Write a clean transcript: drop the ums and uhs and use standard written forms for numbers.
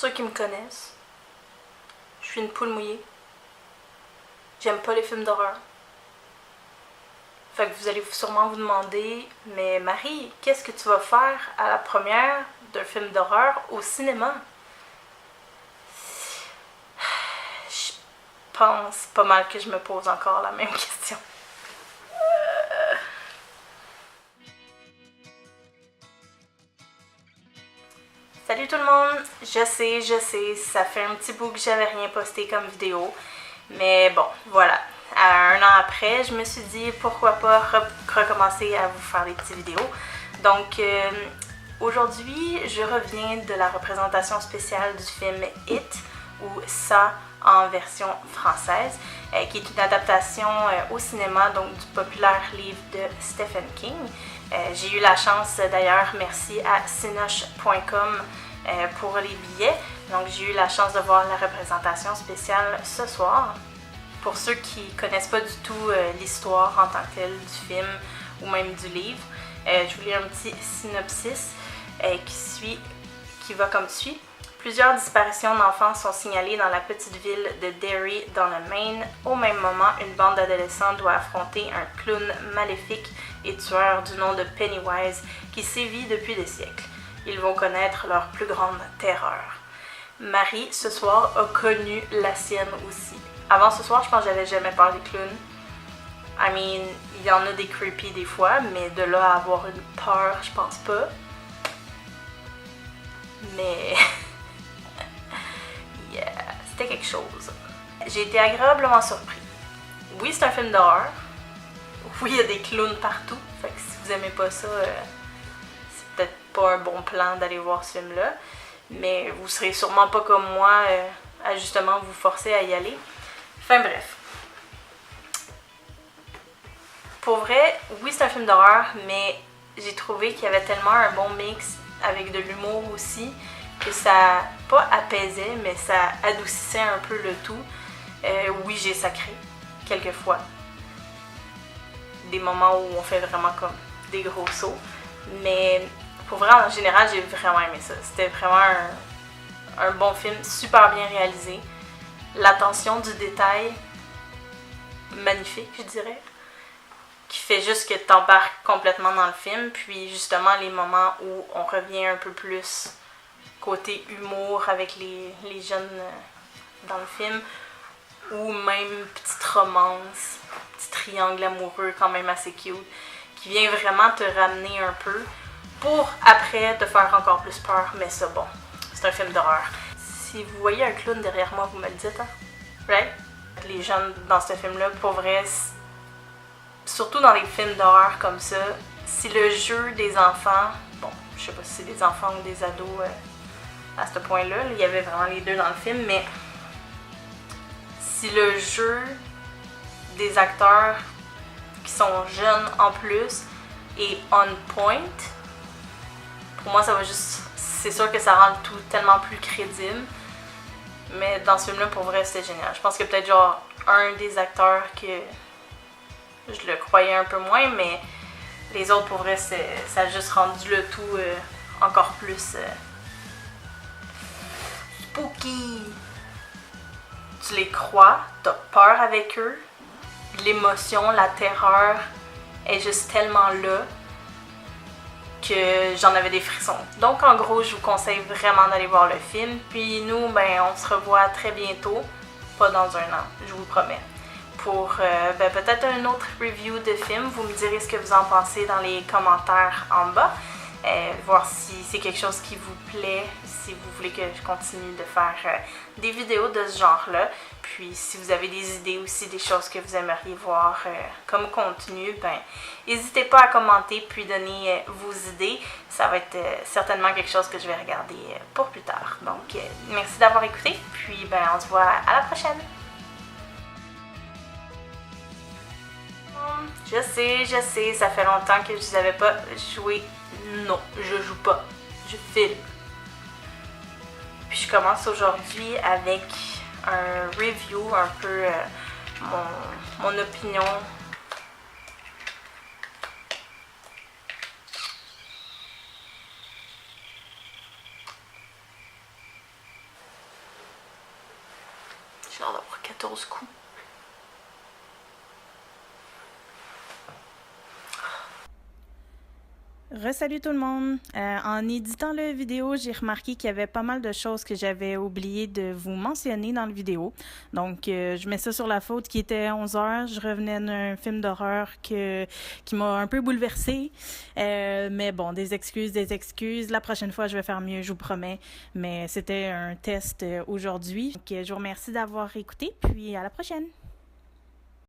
ceux qui me connaissent, je suis une poule mouillée. J'aime pas les films d'horreur. Fait que vous allez sûrement vous demander, mais Marie, qu'est-ce que tu vas faire à la première d'un film d'horreur au cinéma? Je pense pas mal que je me pose encore la même question. Salut tout le monde! Je sais, ça fait un petit bout que j'avais rien posté comme vidéo. Mais bon, voilà. Un an après, je me suis dit pourquoi pas recommencer à vous faire des petites vidéos. Donc aujourd'hui, je reviens de la représentation spéciale du film It, ou Ça en version française, qui est une adaptation au cinéma donc du populaire livre de Stephen King. J'ai eu la chance d'ailleurs, merci à cinoche.com pour les billets. Donc j'ai eu la chance de voir la représentation spéciale ce soir. Pour ceux qui ne connaissent pas du tout l'histoire en tant que telle du film ou même du livre, je vous lis un petit synopsis qui va comme suit. Plusieurs disparitions d'enfants sont signalées dans la petite ville de Derry, dans le Maine. Au même moment, une bande d'adolescents doit affronter un clown maléfique et tueur du nom de Pennywise qui sévit depuis des siècles. Ils vont connaître leur plus grande terreur. Marie, ce soir, a connu la sienne aussi. Avant ce soir, je pense que j'avais jamais peur des clowns. I mean, il y en a des creepy des fois, mais de là à avoir une peur, je pense pas. Mais... yeah, c'était quelque chose. J'ai été agréablement surpris. Oui, c'est un film d'horreur. Oui, il y a des clowns partout. Fait que si vous aimez pas ça, c'est peut-être pas un bon plan d'aller voir ce film-là. Mais vous serez sûrement pas comme moi à justement vous forcer à y aller. Enfin bref. Pour vrai, oui c'est un film d'horreur, mais j'ai trouvé qu'il y avait tellement un bon mix avec de l'humour aussi, que ça, pas apaisait, mais ça adoucissait un peu le tout. Oui, j'ai sacré, quelques fois. Des moments où on fait vraiment comme des gros sauts. Mais pour vrai, en général, j'ai vraiment aimé ça. C'était vraiment un bon film, super bien réalisé. L'attention du détail, magnifique, je dirais, qui fait juste que tu embarques complètement dans le film. Puis justement, les moments où on revient un peu plus côté humour avec les jeunes dans le film, ou même petite romance, petit triangle amoureux quand même assez cute, qui vient vraiment te ramener un peu pour après te faire encore plus peur. Mais ça, bon, c'est un film d'horreur. Si vous voyez un clown derrière moi, vous me le dites, hein? Right? Les jeunes dans ce film-là, pour vrai, surtout dans les films d'horreur comme ça, si le jeu des enfants, bon, je sais pas si c'est des enfants ou des ados à ce point-là, il y avait vraiment les deux dans le film, mais si le jeu des acteurs qui sont jeunes en plus est on point, pour moi ça va juste, c'est sûr que ça rend le tout tellement plus crédible. Mais dans ce film-là, pour vrai, c'était génial. Je pense que peut-être genre un des acteurs que je le croyais un peu moins, mais les autres, pour vrai, ça a juste rendu le tout encore plus spooky. Tu les crois, t'as peur avec eux, l'émotion, la terreur est juste tellement là que j'en avais des frissons. Donc en gros, je vous conseille vraiment d'aller voir le film. Puis nous, ben on se revoit très bientôt, pas dans un an, je vous promets, pour peut-être un autre review de film. Vous me direz ce que vous en pensez dans les commentaires en bas. Voir si c'est quelque chose qui vous plaît, si vous voulez que je continue de faire des vidéos de ce genre-là. Puis si vous avez des idées aussi, des choses que vous aimeriez voir comme contenu, ben n'hésitez pas à commenter puis donner vos idées. Ça va être certainement quelque chose que je vais regarder pour plus tard. Donc merci d'avoir écouté, puis ben on se voit à la prochaine. Je sais, ça fait longtemps que je vous avais pas joué. Non, je joue pas, je filme. Puis je commence aujourd'hui avec un review, un peu mon opinion. l'air d'avoir 14 coups. Re-salut tout le monde! En éditant la vidéo, j'ai remarqué qu'il y avait pas mal de choses que j'avais oublié de vous mentionner dans la vidéo. Donc, je mets ça sur la faute qui était 11 heures. Je revenais d'un film d'horreur qui m'a un peu bouleversée. Mais bon, des excuses. La prochaine fois, je vais faire mieux, je vous promets. Mais c'était un test aujourd'hui. Donc, je vous remercie d'avoir écouté, puis à la prochaine!